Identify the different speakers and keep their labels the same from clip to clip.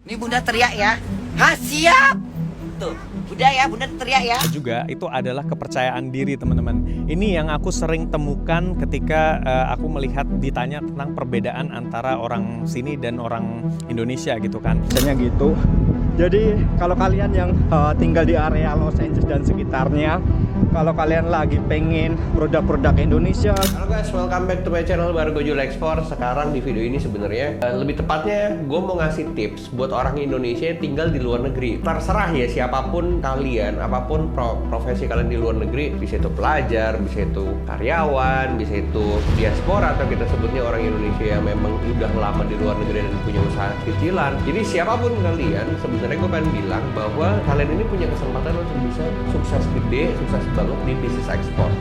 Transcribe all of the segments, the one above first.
Speaker 1: Nih Bunda teriak ya. Hah, siap. Tuh, Bunda ya, Bunda teriak ya.
Speaker 2: Juga itu adalah kepercayaan diri teman-teman. Ini yang aku sering temukan ketika aku melihat ditanya tentang perbedaan antara orang sini dan orang Indonesia gitu kan.
Speaker 3: Misalnya gitu. Jadi kalau kalian yang tinggal di area Los Angeles dan sekitarnya, kalau kalian lagi pengen produk-produk Indonesia.
Speaker 4: Halo guys, welcome back to my channel baru Gojul Explore. Sekarang di video ini sebenarnya lebih tepatnya gue mau ngasih tips buat orang Indonesia yang tinggal di luar negeri. Terserah ya siapapun kalian, apapun profesi kalian di luar negeri, bisa itu pelajar, bisa itu karyawan, bisa itu diaspora atau kita sebutnya orang Indonesia yang memang udah lama di luar negeri dan punya usaha kecilan. Jadi siapapun kalian, sebenarnya gue pengen bilang bahwa kalian ini punya kesempatan untuk bisa sukses gede, sukses banget di bisnis ekspor.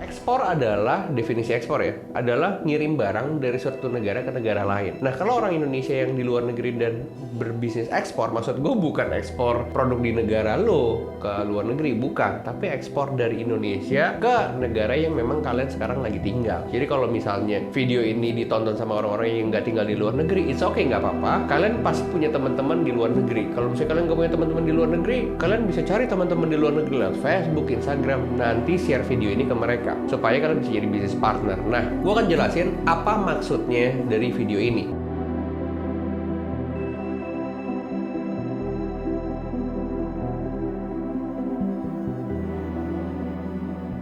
Speaker 4: Ekspor adalah, definisi ekspor ya, adalah ngirim barang dari suatu negara ke negara lain. Nah, kalau orang Indonesia yang di luar negeri dan berbisnis ekspor, maksud gue bukan ekspor produk di negara lo ke luar negeri, bukan. Tapi ekspor dari Indonesia ke negara yang memang kalian sekarang lagi tinggal. Jadi kalau misalnya video ini ditonton sama orang-orang yang nggak tinggal di luar negeri, it's okay, nggak apa-apa. Kalian pasti punya teman-teman di luar negeri. Kalau misalnya kalian nggak punya teman-teman di luar negeri, kalian bisa cari teman-teman di luar negeri lewat Facebook, Instagram. Nanti share video ini ke mereka supaya kalian bisa jadi bisnis partner. Nah, gue akan jelasin apa maksudnya dari video ini.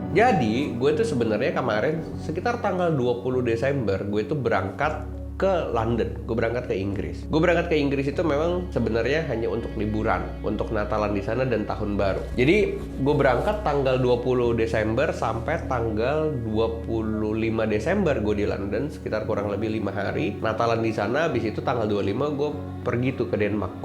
Speaker 4: Jadi, gue tuh sebenarnya kemarin sekitar tanggal 20 Desember, gue tuh berangkat ke London, gue berangkat ke Inggris. Gue berangkat ke Inggris itu memang sebenarnya hanya untuk liburan, untuk Natalan di sana dan Tahun Baru. Jadi gue berangkat tanggal 20 Desember sampai tanggal 25 Desember gue di London, sekitar kurang lebih 5 hari. Natalan di sana, habis itu tanggal 25 gue pergi tuh ke Denmark.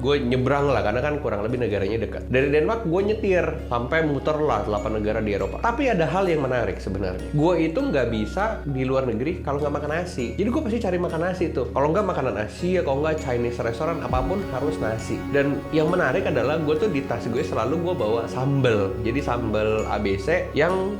Speaker 4: Gue nyebrang lah, karena kan kurang lebih negaranya dekat. Dari Denmark gue nyetir sampai muter lah 8 negara di Eropa. Tapi ada hal yang menarik sebenarnya. Gue itu nggak bisa di luar negeri kalau nggak makan nasi. Jadi gue pasti cari makan nasi tuh. Kalau nggak makanan Asia, kalau nggak Chinese restoran, apapun harus nasi. Dan yang menarik adalah gue tuh di tas gue selalu gue bawa sambal. Jadi sambal ABC yang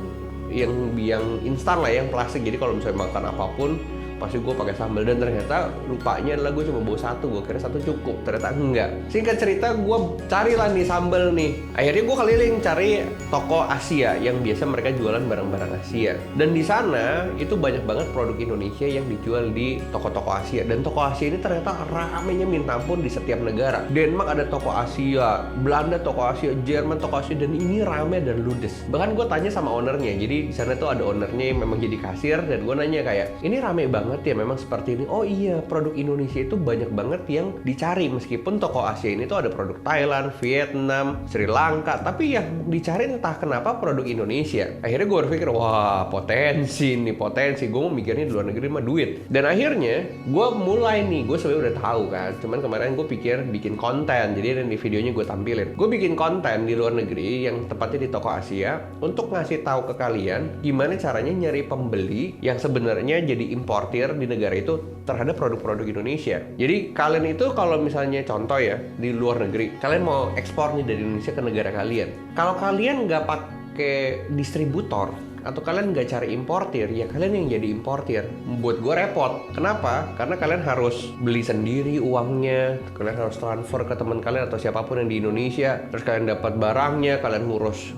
Speaker 4: instan lah, yang plastik. Jadi kalau misalnya makan apapun pasti gue pakai sambal, dan ternyata lupanya adalah gue cuma bawa satu, gue kira satu cukup, ternyata enggak. Singkat cerita, gue carilah nih sambal nih. Akhirnya gue keliling cari toko Asia yang biasa mereka jualan barang-barang Asia, dan di sana itu banyak banget produk Indonesia yang dijual di toko-toko Asia. Dan toko Asia ini ternyata ramenya minta ampun di setiap negara. Denmark ada toko Asia, Belanda toko Asia, Jerman toko Asia, dan ini rame dan ludes. Bahkan gue tanya sama ownernya, jadi di sana tuh ada ownernya yang memang jadi kasir, dan gue nanya kayak, ini rame banget ya memang seperti ini? Oh iya, produk Indonesia itu banyak banget yang dicari. Meskipun toko Asia ini tuh ada produk Thailand, Vietnam, Sri Lanka, tapi yang dicari entah kenapa produk Indonesia. Akhirnya gue berpikir, wah potensi nih, potensi. Gue mau mikirnya di luar negeri mah duit. Dan akhirnya gue mulai nih, gue sebenarnya udah tahu kan, cuman kemarin gue pikir bikin konten, jadi di videonya gue tampilin. Gue bikin konten di luar negeri yang tepatnya di toko Asia untuk ngasih tahu ke kalian gimana caranya nyari pembeli yang sebenarnya jadi importer di negara itu terhadap produk-produk Indonesia. Jadi kalian itu kalau misalnya contoh ya, di luar negeri, kalian mau ekspor nih dari Indonesia ke negara kalian. Kalau kalian nggak pakai distributor, atau kalian nggak cari importir, ya kalian yang jadi importir. Buat gue repot. Kenapa? Karena kalian harus beli sendiri uangnya, kalian harus transfer ke teman kalian atau siapapun yang di Indonesia, terus kalian dapat barangnya, kalian ngurus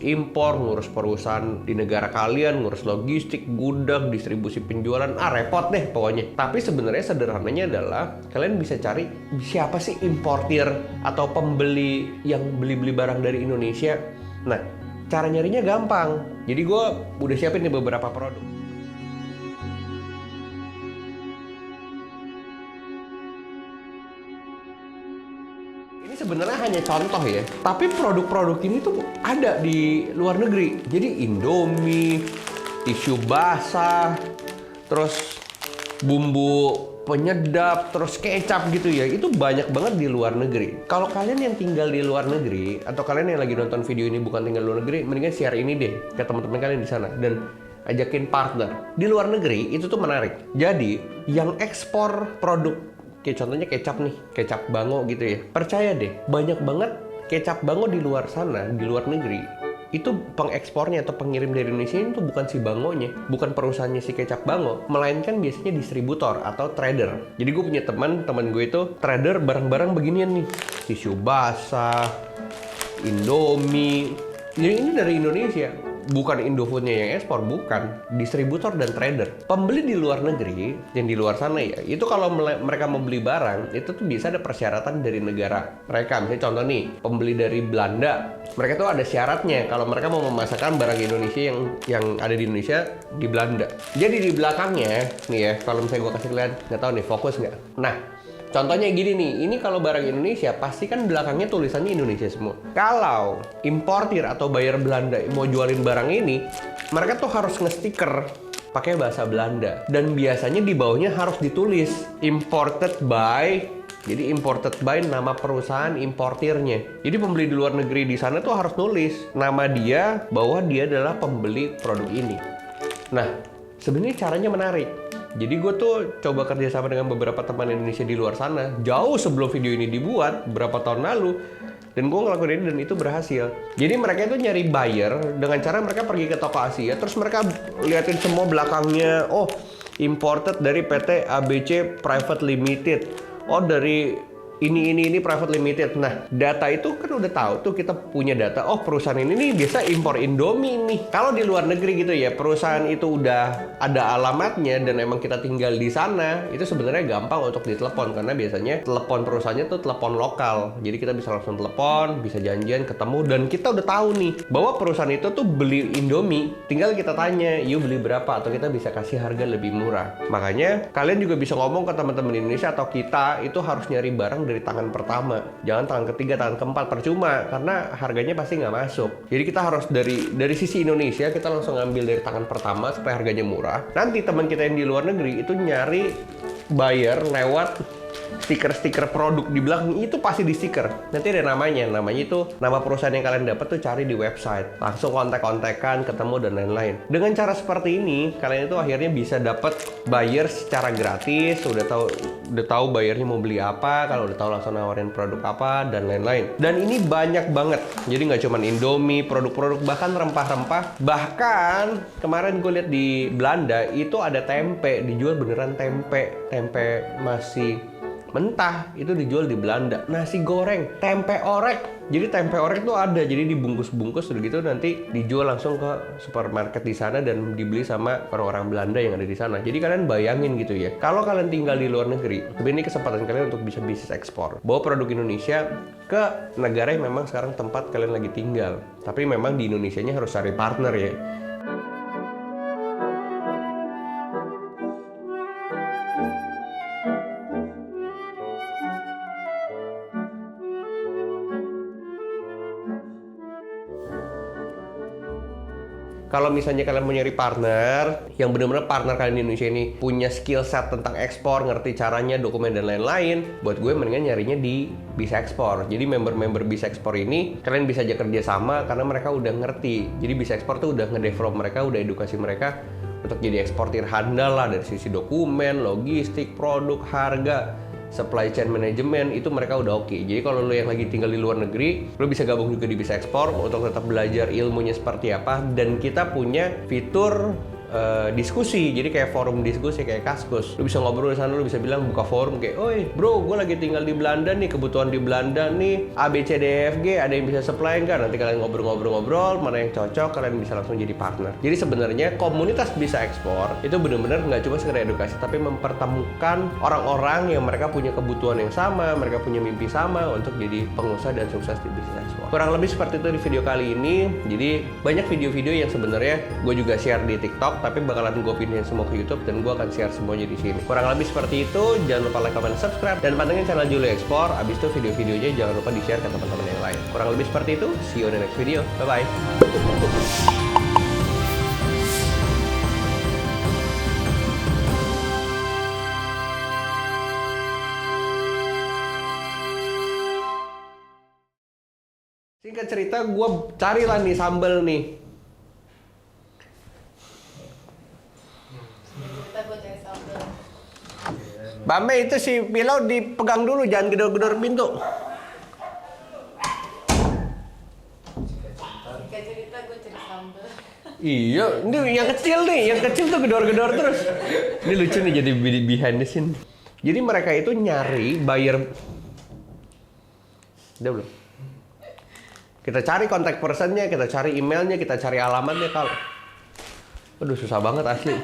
Speaker 4: impor, ngurus perusahaan di negara kalian, ngurus logistik, gudang, distribusi penjualan, repot deh pokoknya. Tapi sebenarnya sederhananya adalah kalian bisa cari siapa sih importir atau pembeli yang beli-beli barang dari Indonesia. Nah, cara nyarinya gampang. Jadi gue udah siapin nih beberapa produk. Sebenarnya hanya contoh ya, tapi produk-produk ini tuh ada di luar negeri. Jadi Indomie, tisu basah, terus bumbu penyedap, terus kecap gitu ya, itu banyak banget di luar negeri. Kalau kalian yang tinggal di luar negeri, atau kalian yang lagi nonton video ini bukan tinggal di luar negeri, mendingan share ini deh ke teman-teman kalian di sana. Dan ajakin partner. Di luar negeri itu tuh menarik. Jadi yang ekspor produk, kayak contohnya kecap nih, kecap Bango gitu ya. Percaya deh, banyak banget kecap Bango di luar sana, di luar negeri. Itu pengekspornya atau pengirim dari Indonesia itu bukan si Bangonya, bukan perusahaannya si kecap Bango, melainkan biasanya distributor atau trader. Jadi gue punya teman gue itu trader barang-barang beginian nih, tisu basah, Indomie. Jadi ini dari Indonesia, bukan Indofoodnya yang ekspor, bukan, distributor dan trader. Pembeli di luar negeri, yang di luar sana ya, itu kalau mereka mau beli barang, itu tuh bisa ada persyaratan dari negara mereka. Misalnya contoh nih, pembeli dari Belanda, mereka tuh ada syaratnya kalau mereka mau memasarkan barang Indonesia yang ada di Indonesia di Belanda. Jadi di belakangnya, nih ya, kalau misalnya gue kasih kalian, nggak tahu nih, fokus nggak? Nah, contohnya gini nih, ini kalau barang Indonesia pasti kan belakangnya tulisannya Indonesia semua. Kalau importir atau buyer Belanda mau jualin barang ini, mereka tuh harus nge-stiker pakai bahasa Belanda. Dan biasanya di bawahnya harus ditulis imported by. Jadi imported by nama perusahaan importirnya. Jadi pembeli di luar negeri di sana tuh harus nulis nama dia bahwa dia adalah pembeli produk ini. Nah, sebenarnya caranya menarik. Jadi gue tuh coba kerjasama dengan beberapa teman Indonesia di luar sana jauh sebelum video ini dibuat beberapa tahun lalu, dan gue ngelakuin ini dan itu berhasil. Jadi mereka itu nyari buyer dengan cara mereka pergi ke toko Asia, terus mereka liatin semua belakangnya, oh imported dari PT ABC Private Limited, oh dari ini private limited. Nah, data itu kan udah tahu tuh, kita punya data. Oh, perusahaan ini nih biasa impor Indomie nih. Kalau di luar negeri gitu ya, perusahaan itu udah ada alamatnya dan emang kita tinggal di sana, itu sebenarnya gampang untuk ditelepon karena biasanya telepon perusahaannya tuh telepon lokal. Jadi kita bisa langsung telepon, bisa janjian ketemu, dan kita udah tahu nih bahwa perusahaan itu tuh beli Indomie. Tinggal kita tanya, "You beli berapa?" atau kita bisa kasih harga lebih murah. Makanya kalian juga bisa ngomong ke teman-teman Indonesia atau kita itu harus nyari barang dari tangan pertama, jangan tangan ketiga, tangan keempat, percuma karena harganya pasti nggak masuk. Jadi kita harus dari sisi Indonesia kita langsung ngambil dari tangan pertama supaya harganya murah. Nanti teman kita yang di luar negeri itu nyari buyer lewat stiker-stiker produk di belakang, itu pasti di stiker. Nanti ada namanya itu nama perusahaan yang kalian dapat tuh cari di website, langsung kontak-kontakan, ketemu dan lain-lain. Dengan cara seperti ini kalian itu akhirnya bisa dapat buyer secara gratis. Udah tahu buyernya mau beli apa, kalau udah tahu langsung nawarin produk apa dan lain-lain. Dan ini banyak banget. Jadi nggak cuma Indomie, produk-produk bahkan rempah-rempah. Bahkan kemarin gue lihat di Belanda itu ada tempe, dijual beneran tempe masih mentah, itu dijual di Belanda. Nasi goreng, tempe orek. Jadi tempe orek tuh ada, jadi dibungkus-bungkus udah gitu nanti dijual langsung ke supermarket di sana dan dibeli sama orang-orang Belanda yang ada di sana. Jadi kalian bayangin gitu ya, kalau kalian tinggal di luar negeri, ini kesempatan kalian untuk bisa bisnis ekspor. Bawa produk Indonesia ke negara yang memang sekarang tempat kalian lagi tinggal. Tapi memang di Indonesianya harus cari partner ya. Kalau misalnya kalian mau nyari partner yang benar-benar partner kalian di Indonesia ini punya skill set tentang ekspor, ngerti caranya, dokumen dan lain-lain, buat gue mendingan nyarinya di Bisa Ekspor. Jadi member-member Bisa Ekspor ini kalian bisa aja kerja sama karena mereka udah ngerti. Jadi Bisa Ekspor tuh udah ngedevelop mereka, udah edukasi mereka untuk jadi eksportir handal lah dari sisi dokumen, logistik, produk, harga, supply chain management, itu mereka udah oke. Jadi kalau lo yang lagi tinggal di luar negeri, lo bisa gabung juga di Bisa Ekspor untuk tetap belajar ilmunya seperti apa. Dan kita punya fitur diskusi, jadi kayak forum diskusi kayak Kaskus. Lu bisa ngobrol di sana, lu bisa bilang buka forum kayak, "Oi bro, gue lagi tinggal di Belanda nih, kebutuhan di Belanda nih A B C D E F G, ada yang bisa supply nggak?" Nanti kalian ngobrol-ngobrol, mana yang cocok, kalian bisa langsung jadi partner. Jadi sebenarnya komunitas Bisa Ekspor itu benar-benar nggak cuma sekedar edukasi, tapi mempertemukan orang-orang yang mereka punya kebutuhan yang sama, mereka punya mimpi sama untuk jadi pengusaha dan sukses di Bisa Ekspor. Kurang lebih seperti itu di video kali ini. Jadi banyak video-video yang sebenarnya gue juga share di TikTok, tapi bakalan gue pindahin semua ke YouTube dan gue akan share semuanya di sini. Kurang lebih seperti itu. Jangan lupa like, comment, subscribe, dan pantengin channel Julio Ekspor. Abis itu video-videonya jangan lupa di-share ke teman-teman yang lain. Kurang lebih seperti itu. See you on the next video. Bye-bye. Singkat cerita, gue carilah nih sambal nih. Mbak Mei itu si pilau dipegang dulu, jangan gedor-gedor pintu.
Speaker 5: Cerita gue cari sambal.
Speaker 4: Iya, ini yang kecil nih, yang kecil tuh gedor-gedor terus. Ini lucu nih jadi behind the scene. Jadi mereka itu nyari buyer. Udah belum? Kita cari kontak personnya, kita cari emailnya, kita cari alamatnya kalau. Aduh susah banget asli.